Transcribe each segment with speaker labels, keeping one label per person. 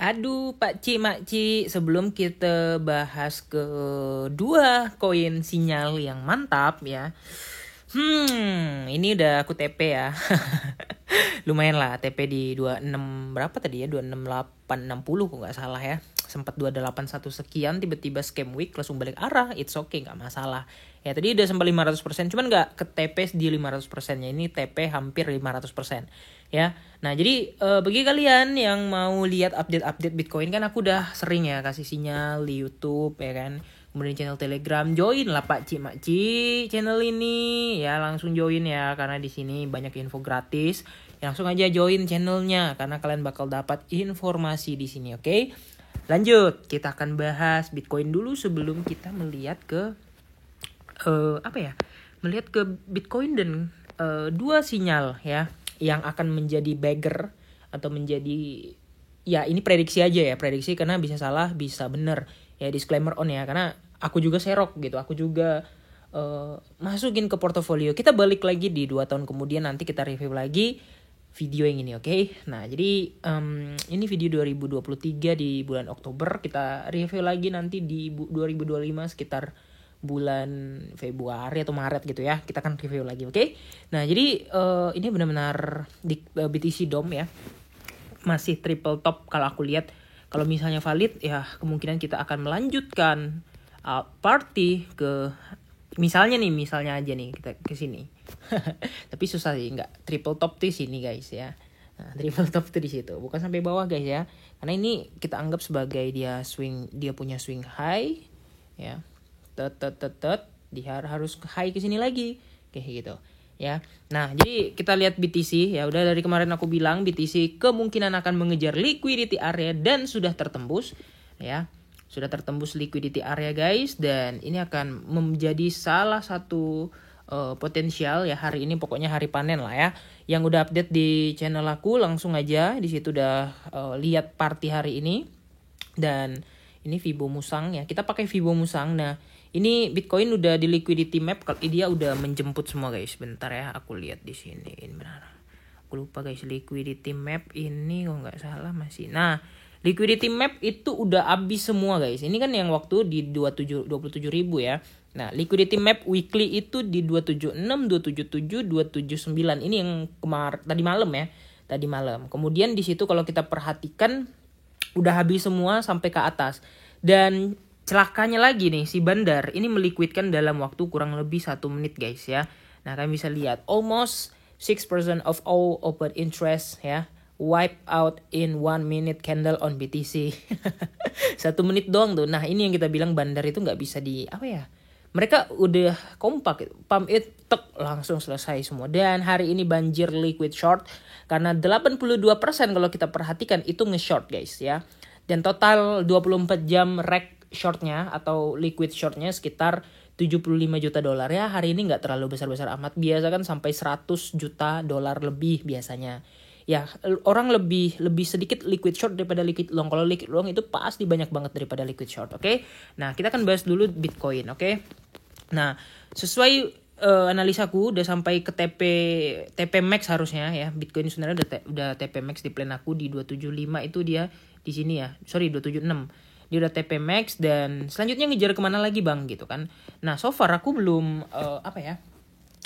Speaker 1: Aduh, Pak Ci, Mak Ci, sebelum kita bahas kedua koin sinyal yang mantap ya. Ini udah aku TP ya. Lumayan lah, TP di 26 berapa tadi ya? 26860 kok nggak salah ya. Sempat 281 sekian, tiba-tiba scam week langsung balik arah. It's okay, nggak masalah. Ya tadi udah sempat 500%, cuman nggak ke TP di 500%-nya. Ini TP hampir 500%. Ya, nah jadi bagi kalian yang mau lihat update-update Bitcoin, kan aku udah sering ya kasih sinyal di YouTube ya kan, kemudian channel Telegram, join lah Pak Ci Mak Ci channel ini ya, langsung join ya karena di sini banyak info gratis. Ya, langsung aja join channelnya karena kalian bakal dapat informasi di sini, oke? Lanjut, kita akan bahas Bitcoin dulu sebelum kita melihat ke melihat ke Bitcoin dan dua sinyal ya yang akan menjadi bagger atau menjadi, ya ini prediksi aja ya, prediksi karena bisa salah bisa bener ya, disclaimer on ya, karena aku juga serok gitu, aku juga masukin ke portofolio. Kita balik lagi di 2 tahun kemudian, nanti kita review lagi video yang ini, oke? Nah jadi ini video 2023 di bulan Oktober, kita review lagi nanti di 2025 sekitar bulan Februari atau Maret gitu ya, kita akan review lagi, oke? Nah jadi ini benar-benar di BTC DOM ya, masih triple top kalau aku lihat. Kalau misalnya valid ya kemungkinan kita akan melanjutkan party ke misalnya aja nih kita ke sini. Tapi susah sih, nggak triple top di sini guys ya. Nah, triple top tuh di situ, bukan sampai bawah guys ya. Karena ini kita anggap sebagai dia punya swing high ya. Dia harus high ke sini lagi kayak gitu ya. Nah jadi kita lihat BTC ya, udah dari kemarin aku bilang BTC kemungkinan akan mengejar liquidity area dan sudah tertembus ya, sudah tertembus liquidity area guys, dan ini akan menjadi salah satu potensial ya hari ini, pokoknya hari panen lah ya. Yang udah update di channel aku langsung aja di situ udah lihat party hari ini. Dan ini Fibo Musang ya, kita pakai Fibo Musang. Nah ini Bitcoin udah di liquidity map, kalau dia udah menjemput semua guys. Bentar ya, aku lihat di sini. Ini benar. Aku lupa guys, liquidity map ini kok nggak salah masih. Nah, liquidity map itu udah habis semua guys. Ini kan yang waktu di 27 ribu ya. Nah, liquidity map weekly itu di 276, 277, 279. Ini yang tadi malam ya. Tadi malam. Kemudian di situ kalau kita perhatikan udah habis semua sampai ke atas. Dan celakanya lagi nih, si Bandar ini meliquidkan dalam waktu kurang lebih 1 menit guys ya. Nah kalian bisa lihat almost 6% of all open interest ya, wipe out in 1 minute candle on BTC. 1 menit doang tuh. Nah ini yang kita bilang Bandar itu gak bisa di apa ya, mereka udah kompak, pump it, tek, langsung selesai semua. Dan hari ini banjir liquid short karena 82% kalau kita perhatikan itu nge-short guys ya. Dan total 24 jam reg shortnya atau liquid shortnya sekitar 75 juta dolar ya. Hari ini nggak terlalu besar-besar amat, biasa kan sampai 100 juta dolar lebih biasanya. Ya orang lebih sedikit liquid short daripada liquid long. Kalau liquid long itu pasti banyak banget daripada liquid short, oke? Nah kita akan bahas dulu Bitcoin, oke? Nah sesuai analisaku udah sampai ke TP max harusnya ya. Bitcoin sebenarnya udah TP max di plan aku di 275 itu dia di sini ya. Sorry 276. Dia udah TP max dan selanjutnya ngejar kemana lagi bang gitu kan. Nah so far aku belum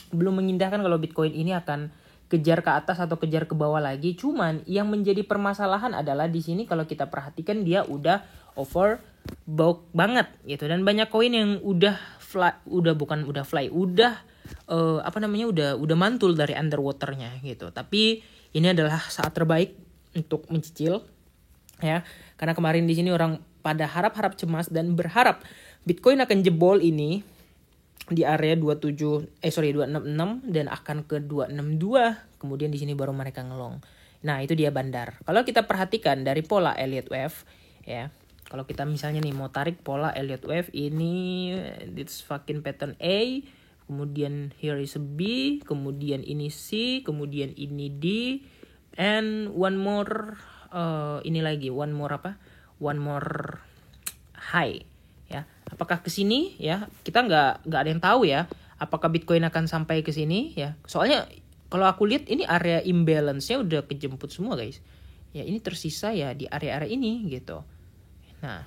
Speaker 1: belum mengindahkan kalau Bitcoin ini akan kejar ke atas atau kejar ke bawah lagi. Cuman yang menjadi permasalahan adalah di sini kalau kita perhatikan dia udah overbought banget gitu, dan banyak koin yang udah mantul dari underwaternya gitu. Tapi ini adalah saat terbaik untuk mencicil ya, karena kemarin di sini orang pada harap-harap cemas dan berharap Bitcoin akan jebol ini di area 266 dan akan ke 262. Kemudian di sini baru mereka ngelong. Nah, itu dia Bandar. Kalau kita perhatikan dari pola Elliott Wave ya. Kalau kita misalnya nih mau tarik pola Elliott Wave ini, it's fucking pattern A, kemudian here is a B, kemudian ini C, kemudian ini D, and one more high ya. Apakah ke sini ya? Kita nggak ada yang tahu ya. Apakah Bitcoin akan sampai ke sini ya? Soalnya kalau aku lihat ini area imbalance-nya udah kejemput semua guys. Ya ini tersisa ya di area-area ini gitu. Nah,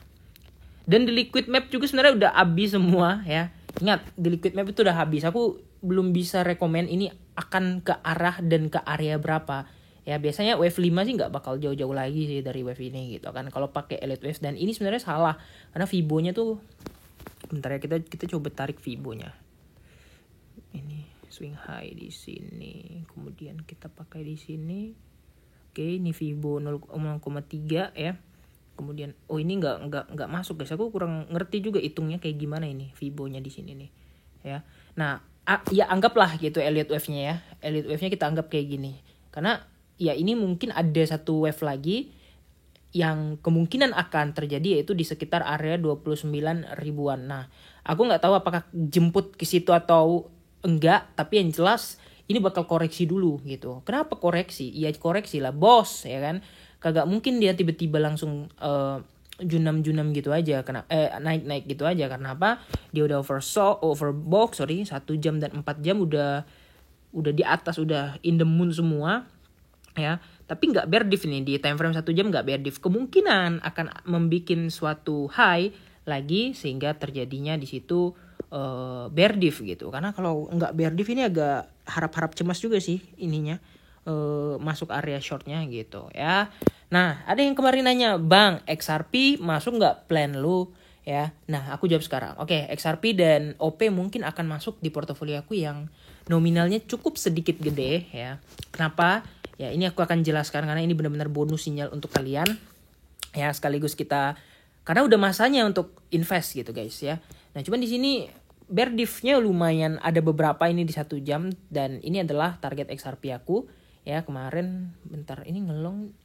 Speaker 1: dan di liquid map juga sebenarnya udah habis semua ya. Ingat, di liquid map itu udah habis. Aku belum bisa rekomen ini akan ke arah dan ke area berapa. Ya biasanya wave 5 sih nggak bakal jauh-jauh lagi sih dari wave ini gitu kan. Kalau pakai elite wave, dan ini sebenarnya salah karena Fibonya tuh, bentar ya, kita coba tarik Fibonya. Ini swing high di sini, kemudian kita pakai di sini. Oke, ini Fibo 0,3 ya. Kemudian ini nggak masuk guys. Aku kurang ngerti juga hitungnya kayak gimana ini Fibonya di sini nih ya. Nah, ya anggaplah gitu Elliott wave-nya ya. Elliott wave-nya kita anggap kayak gini. Karena ya ini mungkin ada satu wave lagi yang kemungkinan akan terjadi, yaitu di sekitar area 29 ribuan. Nah, aku nggak tahu apakah jemput ke situ atau enggak, tapi yang jelas ini bakal koreksi dulu gitu. Kenapa koreksi? Ya koreksi lah bos ya kan. Kagak mungkin dia tiba-tiba langsung junam-junam gitu aja, naik-naik gitu aja. Karena apa? Dia udah overbox 1 jam dan 4 jam udah di atas, udah in the moon semua ya. Tapi nggak bear div nih, di time frame 1 jam nggak bear div. Kemungkinan akan membikin suatu high lagi sehingga terjadinya di situ bear div gitu. Karena kalau nggak bear div ini agak harap-harap cemas juga sih ininya. Masuk area shortnya gitu ya. Nah, ada yang kemarin nanya, Bang, XRP masuk nggak plan lu ya? Nah, aku jawab sekarang. Oke, XRP dan OP mungkin akan masuk di portofolio aku yang nominalnya cukup sedikit gede ya. Kenapa? Ya, ini aku akan jelaskan karena ini benar-benar bonus sinyal untuk kalian ya, sekaligus kita karena udah masanya untuk invest gitu guys ya. Nah, cuman di sini bear div-nya lumayan ada beberapa ini di 1 jam, dan ini adalah target XRP aku. Ya kemarin bentar ini ngelong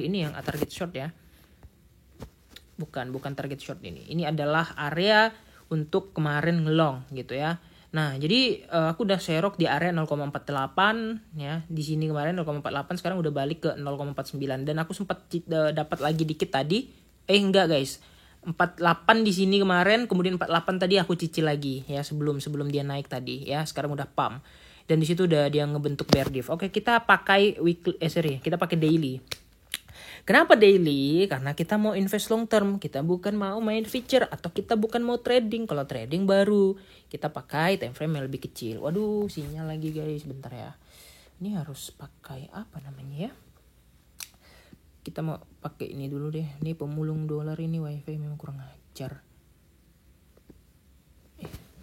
Speaker 1: ini yang target short ya, bukan target short ini adalah area untuk kemarin ngelong gitu ya. Nah jadi aku udah serok di area 0,48 ya, di sini kemarin 0,48, sekarang udah balik ke 0,49, dan aku sempat dapat lagi dikit tadi, enggak guys, 48 di sini kemarin, kemudian 48 tadi aku cicil lagi ya sebelum dia naik tadi ya, sekarang udah pump. Dan di situ udah dia ngebentuk bear div. Oke, kita pakai kita pakai daily. Kenapa daily? Karena kita mau invest long term, kita bukan mau main feature atau kita bukan mau trading. Kalau trading baru kita pakai time frame yang lebih kecil. Waduh, sinyal lagi guys, bentar ya. Ini harus pakai apa namanya ya? Kita mau pakai ini dulu deh. Ini pemulung dolar, ini wifi memang kurang ajar.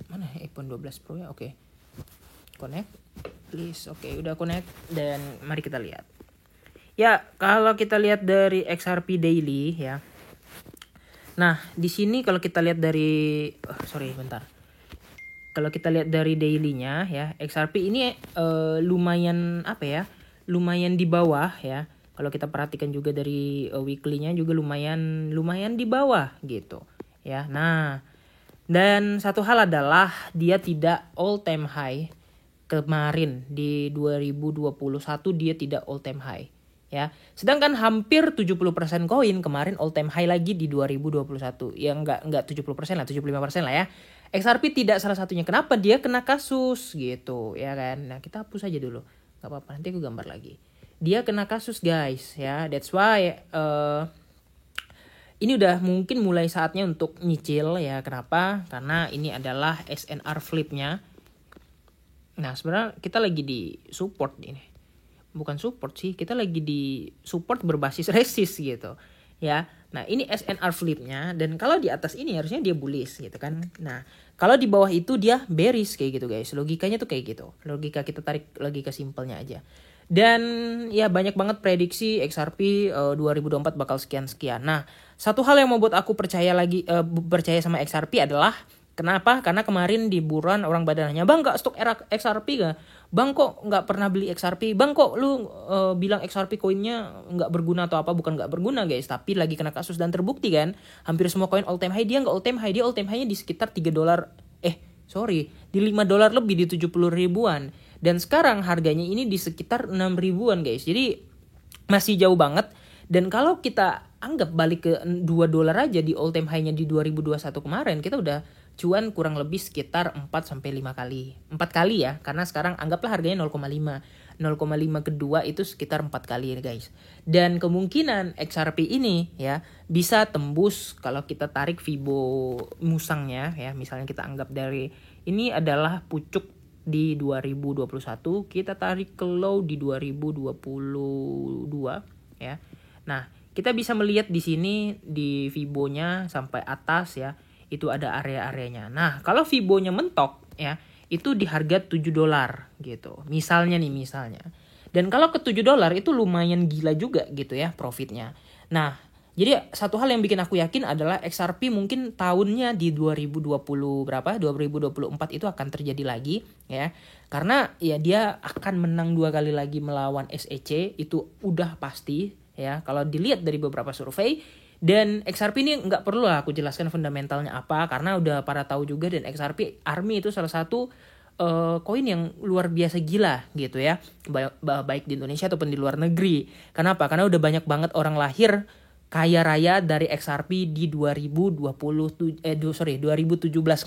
Speaker 1: Mana iPhone 12 Pro ya? Oke. Connect please. Oke, udah connect, dan mari kita lihat ya. Kalau kita lihat dari XRP daily ya, nah di sini kalau kita lihat dari kalau kita lihat dari dailynya ya, XRP ini lumayan lumayan di bawah ya. Kalau kita perhatikan juga dari weekly-nya juga lumayan di bawah gitu ya. Nah, dan satu hal adalah dia tidak all time high. Kemarin di 2021 dia tidak all time high ya. Sedangkan hampir 70% koin kemarin all time high lagi di 2021. Ya enggak 70% lah, 75% lah ya. XRP tidak salah satunya. Kenapa? Dia kena kasus gitu ya kan. Nah, kita hapus aja dulu. Enggak apa-apa, nanti aku gambar lagi. Dia kena kasus guys ya. That's why ini udah mungkin mulai saatnya untuk nyicil ya. Kenapa? Karena ini adalah SNR flip-nya. Nah, sebenarnya kita lagi di support ini. Bukan support sih, kita lagi di support berbasis resist gitu. Ya. Nah, ini SNR flip-nya, dan kalau di atas ini harusnya dia bullish gitu kan. Nah, kalau di bawah itu dia bearish kayak gitu guys. Logikanya tuh kayak gitu. Logika kita tarik logika simpelnya aja. Dan ya banyak banget prediksi XRP 2024 bakal sekian-sekian. Nah, satu hal yang membuat aku percaya sama XRP adalah kenapa? Karena kemarin di buruan orang pada nanya, Bang gak stok XRP gak? Bang kok gak pernah beli XRP? Bang kok lu bilang XRP koinnya gak berguna atau apa? Bukan gak berguna guys, tapi lagi kena kasus, dan terbukti kan. Hampir semua koin all time high, dia gak all time high. Dia all time high-nya di sekitar $3. Di $5 lebih, di 70 ribuan. Dan sekarang harganya ini di sekitar 6 ribuan guys. Jadi masih jauh banget. Dan kalau kita anggap balik ke $2 aja di all time high-nya di 2021 kemarin, kita udah cuan kurang lebih sekitar 4-5 kali. 4 kali ya, karena sekarang anggaplah harganya 0,5. 0,5 kedua itu sekitar 4 kali guys. Dan kemungkinan XRP ini ya bisa tembus kalau kita tarik Fibo musangnya ya. Misalnya kita anggap dari ini adalah pucuk di 2021, kita tarik ke low di 2022 ya. Nah, kita bisa melihat di sini di Fibonya sampai atas ya, itu ada area-areanya. Nah, kalau Fibonya mentok ya, itu di harga $7 gitu. Misalnya. Dan kalau ke $7 itu lumayan gila juga gitu ya profitnya. Nah, jadi satu hal yang bikin aku yakin adalah XRP mungkin tahunnya di 2024 itu akan terjadi lagi ya. Karena ya dia akan menang 2 kali lagi melawan SEC, itu udah pasti ya, kalau dilihat dari beberapa survei. Dan XRP ini nggak perlu lah aku jelaskan fundamentalnya apa, karena udah pada tahu juga. Dan XRP ARMY itu salah satu koin yang luar biasa gila gitu ya, baik di Indonesia ataupun di luar negeri. Kenapa? Karena udah banyak banget orang lahir kaya raya dari XRP di 2017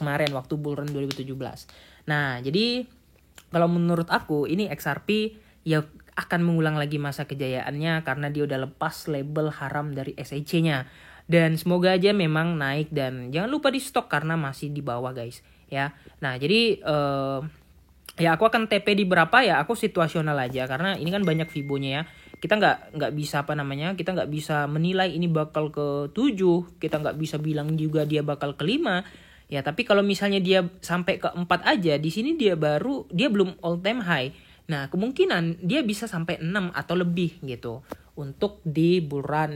Speaker 1: kemarin, waktu bull run 2017. Nah, jadi kalau menurut aku ini XRP ya akan mengulang lagi masa kejayaannya karena dia udah lepas label haram dari SEC-nya. Dan semoga aja memang naik, dan jangan lupa di stok karena masih di bawah guys ya. Nah, jadi ya aku akan TP di berapa ya, aku situasional aja karena ini kan banyak Fibonya ya. Kita nggak bisa kita nggak bisa menilai ini bakal ke 7, kita nggak bisa bilang juga dia bakal ke 5. Ya, tapi kalau misalnya dia sampai ke 4 aja, di sini dia belum all time high. Nah, kemungkinan dia bisa sampai 6 atau lebih gitu untuk di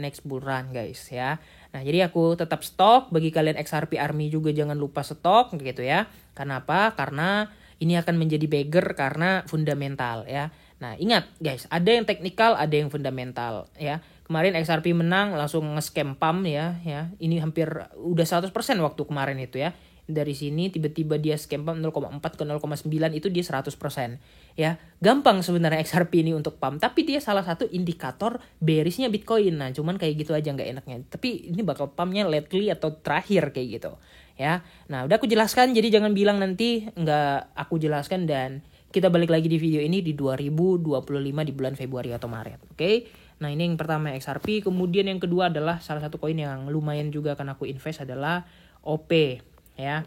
Speaker 1: next bull run guys ya. Nah, jadi aku tetap stok. Bagi kalian XRP ARMY juga jangan lupa stok gitu ya. Kenapa? Karena ini akan menjadi beggar karena fundamental ya. Nah, ingat guys, ada yang teknikal, ada yang fundamental ya. Kemarin XRP menang langsung nge-scam pump ya. Ini hampir udah 100% waktu kemarin itu ya. Dari sini tiba-tiba dia scam pump 0,4 ke 0,9, itu dia 100% ya. Gampang sebenarnya XRP ini untuk pump, tapi dia salah satu indikator bearishnya Bitcoin. Nah, cuman kayak gitu aja nggak enaknya. Tapi ini bakal pumpnya lately atau terakhir kayak gitu ya. Nah, udah aku jelaskan, jadi jangan bilang nanti nggak aku jelaskan. Dan kita balik lagi di video ini di 2025 di bulan Februari atau Maret. Oke. Nah, ini yang pertama XRP. Kemudian yang kedua adalah salah satu koin yang lumayan juga akan aku invest adalah OP ya.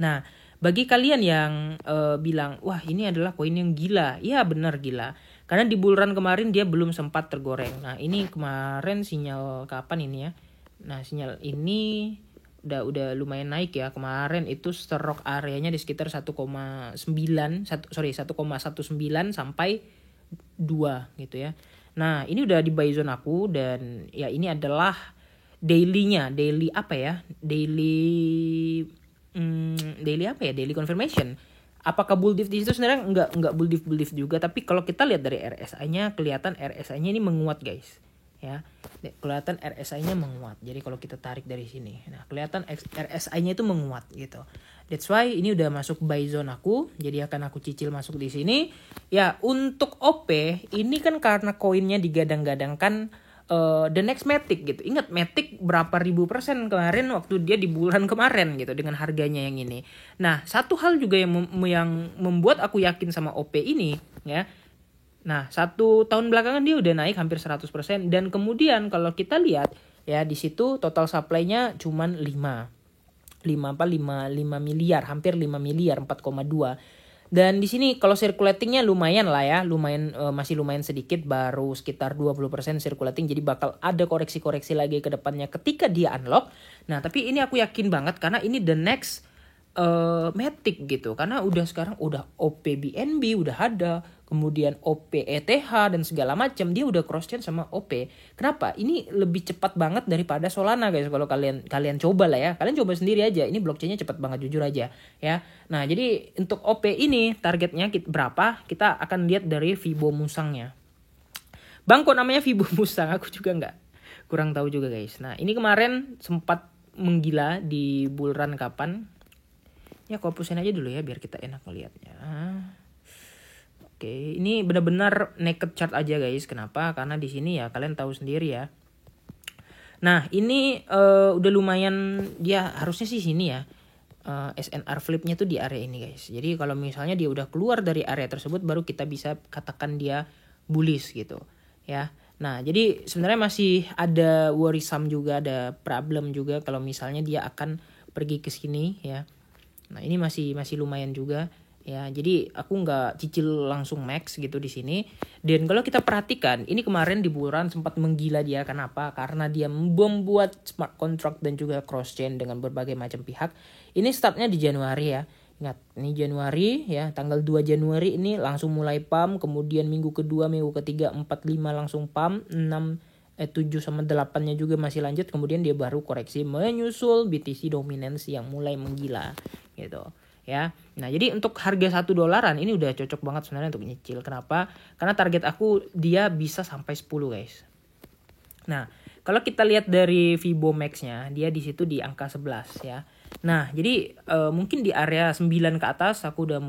Speaker 1: Nah, bagi kalian yang bilang, wah ini adalah koin yang gila. Iya benar gila. Karena di bull run kemarin dia belum sempat tergoreng. Nah, ini kemarin sinyal kapan ini ya? Nah, sinyal ini udah lumayan naik ya. Kemarin itu stroke areanya di sekitar 1,19 sampai 2 gitu ya. Nah, ini udah di buy zone aku, dan ya ini adalah daily confirmation. Apakah bull diff di situ? Sebenarnya enggak bull diff juga, tapi kalau kita lihat dari RSI-nya kelihatan RSI-nya ini menguat guys ya. Kelihatan RSI-nya menguat. Jadi kalau kita tarik dari sini, nah kelihatan RSI-nya itu menguat gitu. That's why ini udah masuk buy zone aku. Jadi akan aku cicil masuk di sini. Ya, untuk OP ini kan karena koinnya digadang-gadangkan the next Matic gitu. Ingat Matic berapa ribu persen kemarin waktu dia di bulan kemarin gitu dengan harganya yang ini. Nah, satu hal juga yang membuat aku yakin sama OP ini ya. Nah, 1 tahun belakangan dia udah naik hampir 100%. Dan kemudian kalau kita lihat ya, di situ total supply-nya cuman 5 miliar, hampir 5 miliar, 4,2. Dan di sini kalau circulatingnya lumayan lah ya, masih lumayan sedikit, baru sekitar 20% circulating. Jadi bakal ada koreksi-koreksi lagi ke depannya ketika dia unlock. Nah, tapi ini aku yakin banget karena ini the next Matic gitu. Karena sekarang udah OP BNB udah ada, kemudian OP ETH dan segala macam, dia udah cross chain sama OP. Kenapa? Ini lebih cepat banget daripada Solana guys. Kalau kalian coba lah ya, kalian coba sendiri aja. Ini blockchainnya cepat banget, jujur aja ya. Nah, jadi untuk OP ini targetnya berapa? Kita akan lihat dari Fibo musangnya. Bang, kok namanya Fibo musang? Aku juga kurang tahu juga guys. Nah, ini kemarin sempat menggila di bull run kapan? Ya, aku hapusin aja dulu ya biar kita enak ngelihatnya. Oke, ini benar-benar naked chart aja guys. Kenapa? Karena di sini ya kalian tahu sendiri ya. Nah, ini udah lumayan, dia harusnya sih sini ya. SNR flipnya tuh di area ini guys. Jadi kalau misalnya dia udah keluar dari area tersebut baru kita bisa katakan dia bullish gitu ya. Nah jadi sebenarnya masih ada worrisome juga, ada problem juga kalau misalnya dia akan pergi ke sini ya. Nah ini masih lumayan juga ya. Jadi aku nggak cicil langsung max gitu di sini. Dan kalau kita perhatikan ini kemarin di bulan sempat menggila dia. Kenapa? Karena dia membuat smart contract dan juga cross chain dengan berbagai macam pihak. Ini startnya di Januari ya. Ingat, ini Januari ya, tanggal 2 Januari ini langsung mulai pump, kemudian minggu kedua, minggu ketiga, 4, 5 langsung pump, 6, 7 sama 8-nya juga masih lanjut, kemudian dia baru koreksi menyusul BTC dominance yang mulai menggila gitu ya. Nah jadi untuk harga $1 ini udah cocok banget sebenarnya untuk nyicil. Kenapa? Karena target aku dia bisa sampai 10 guys. Nah kalau kita lihat dari Fibonacci-nya dia di situ di angka 11 ya. Nah jadi mungkin di area 9 ke atas aku udah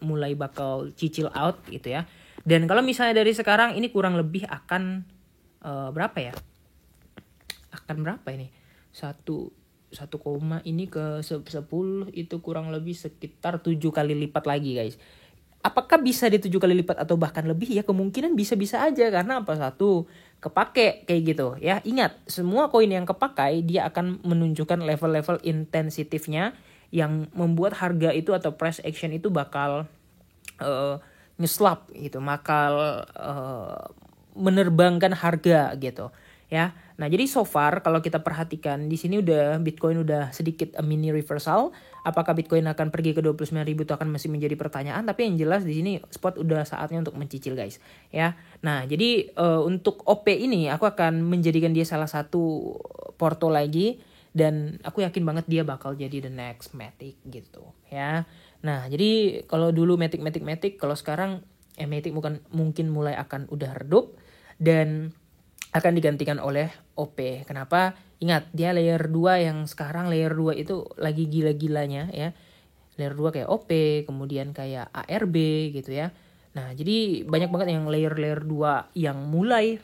Speaker 1: mulai bakal cicil out gitu ya. Dan kalau misalnya dari sekarang ini kurang lebih akan berapa ya? Akan berapa ini? 1 ini ke 10 itu kurang lebih sekitar 7 kali lipat lagi guys. Apakah bisa di 7 kali lipat atau bahkan lebih ya? Kemungkinan bisa-bisa aja karena apa? Satu, kepake kayak gitu ya. Ingat, semua koin yang kepakai dia akan menunjukkan level-level intensitifnya yang membuat harga itu atau price action itu bakal nyeslap gitu, bakal menerbangkan harga gitu ya. Nah, jadi so far kalau kita perhatikan di sini udah Bitcoin udah sedikit mini reversal. Apakah Bitcoin akan pergi ke 29.000 itu akan masih menjadi pertanyaan, tapi yang jelas di sini spot udah saatnya untuk mencicil guys ya. Nah, jadi untuk OP ini aku akan menjadikan dia salah satu porto lagi dan aku yakin banget dia bakal jadi the next Matic gitu ya. Nah, jadi kalau dulu Matic kalau sekarang Matic mungkin mulai akan udah redup dan akan digantikan oleh OP. Kenapa? Ingat, dia layer 2 yang sekarang layer 2 itu lagi gila-gilanya ya. Layer 2 kayak OP, kemudian kayak ARB gitu ya. Nah, jadi banyak banget yang layer 2 yang mulai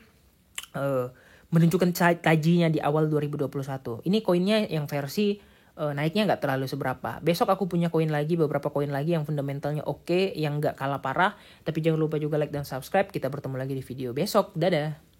Speaker 1: menunjukkan tajinya di awal 2021. Ini koinnya yang versi naiknya nggak terlalu seberapa. Besok aku punya koin lagi, beberapa koin lagi yang fundamentalnya oke, yang nggak kalah parah. Tapi jangan lupa juga like dan subscribe. Kita bertemu lagi di video besok. Dadah!